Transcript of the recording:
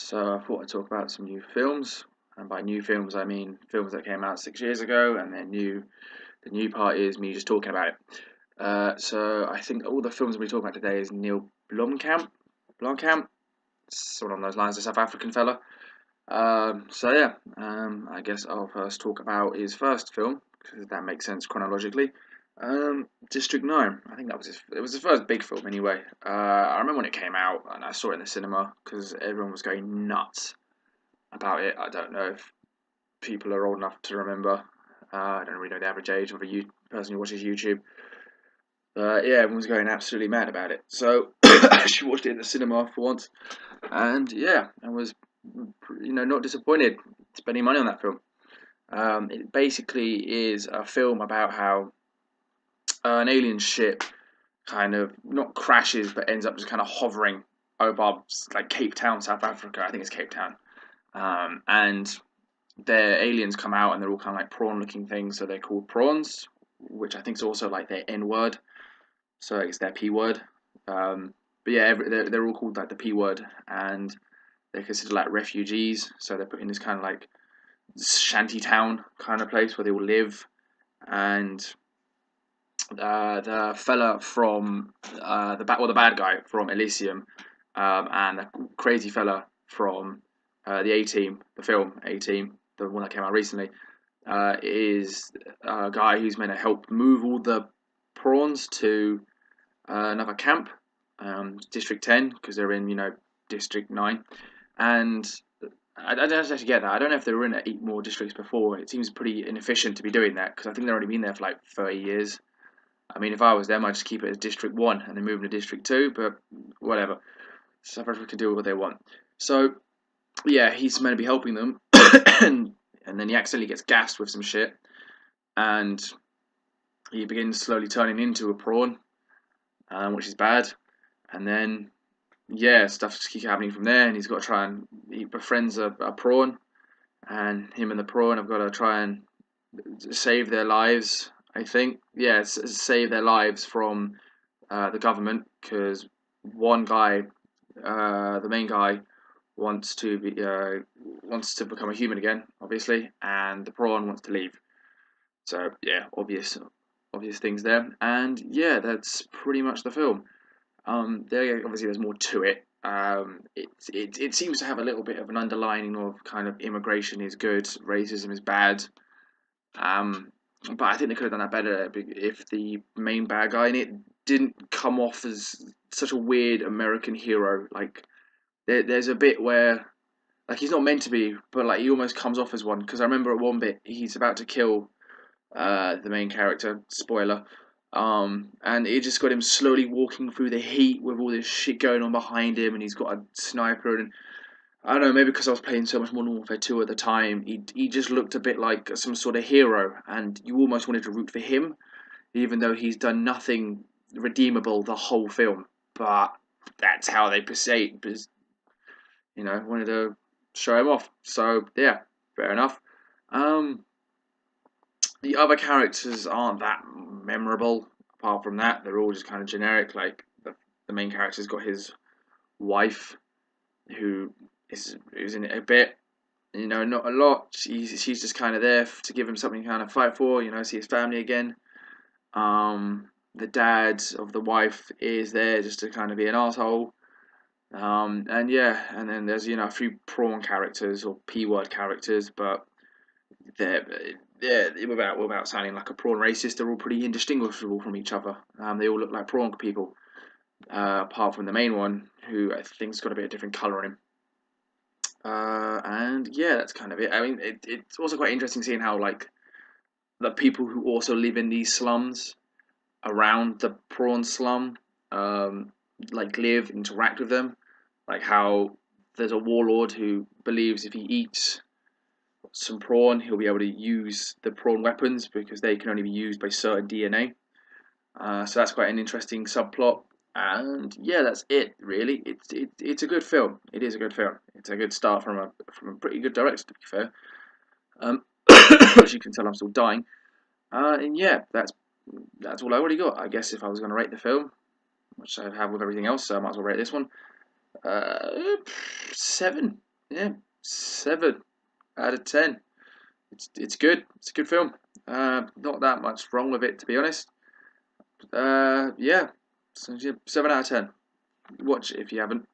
So I thought I'd talk about some new films, and by new films I mean films that came out 6 years ago, and they're new. The new part is me just talking about it. So I think all the films we're talking about today is Neil Blomkamp. Blomkamp, sort of on those lines, a South African fella. I guess I'll first talk about his first film because that makes sense chronologically. District 9. I think it was his first big film anyway. I remember when it came out and I saw it in the cinema because everyone was going nuts about it. I don't know if people are old enough to remember. I don't really know the average age of a person who watches YouTube. Yeah, everyone was going absolutely mad about it. So I actually watched it in the cinema for once, and yeah, I was not disappointed spending money on that film. It basically is a film about how an alien ship kind of not crashes but ends up just kind of hovering over like Cape Town, South Africa. I think it's Cape Town, and their aliens come out and they're all kind of like prawn-looking things, so they're called prawns, which I think is also like their N word, so it's their P word. But yeah, they're all called like the P word, and they're considered like refugees, so they're put in this kind of like shanty town kind of place where they will live, and the fella from the bad guy from Elysium, and the crazy fella from the A Team, the film A Team, the one that came out recently, is a guy who's meant to help move all the prawns to another camp, District 10, because they're in District 9, and I don't actually get that. I don't know if they were in 8 more districts before. It seems pretty inefficient to be doing that because I think they've already been there for like 30 years. I mean, if I was them, I'd just keep it as District 1 and then move into District 2, but whatever. South Africa can do what they want. So, yeah, he's meant to be helping them, and then he accidentally gets gassed with some shit, and he begins slowly turning into a prawn, which is bad. And then, yeah, stuff just keeps happening from there, and he's got to try and he befriends a prawn, and him and the prawn have got to try and save their lives. I think, yeah, save their lives from the government because one guy, the main guy, wants to become a human again, obviously, and the prawn wants to leave. So yeah, obvious things there, and yeah, that's pretty much the film. There's more to it. It seems to have a little bit of an underlining of kind of immigration is good, racism is bad. Um, but I think they could have done that better if the main bad guy in it didn't come off as such a weird American hero. Like there's a bit where like he's not meant to be, but like he almost comes off as one. Because I remember at one bit he's about to kill the main character. Spoiler. And it just got him slowly walking through the heat with all this shit going on behind him, and he's got a sniper. And I don't know, maybe because I was playing so much Modern Warfare 2 at the time, he just looked a bit like some sort of hero, and you almost wanted to root for him, even though he's done nothing redeemable the whole film. But that's how they proceed, because, wanted to show him off. So, yeah, fair enough. Um, the other characters aren't that memorable. Apart from that, they're all just kind of generic. Like, the main character's got his wife, who is in it a bit. Not a lot. She's just kind of there to give him something to kind of fight for. See his family again. The dad of the wife is there just to kind of be an asshole. And yeah, and then there's a few prawn characters or P word characters, but they're without sounding like a prawn racist, they're all pretty indistinguishable from each other. They all look like prawn people, apart from the main one, who I think's got a bit of different colour on him. And yeah, that's kind of it. I mean, it's also quite interesting seeing how like the people who also live in these slums around the prawn slum, like live, interact with them. Like how there's a warlord who believes if he eats some prawn, he'll be able to use the prawn weapons because they can only be used by certain DNA. So that's quite an interesting subplot. And yeah, that's it. Really, it's a good film. It is a good film. It's a good start from a pretty good director, to be fair. As you can tell, I'm still dying. And yeah, that's all I already got. I guess if I was going to rate the film, which I have with everything else, so I might as well rate this one. 7. Yeah, 7 out of 10. It's good. It's a good film. Not that much wrong with it, to be honest. Yeah, so yeah, 7 out of 10. Watch it if you haven't.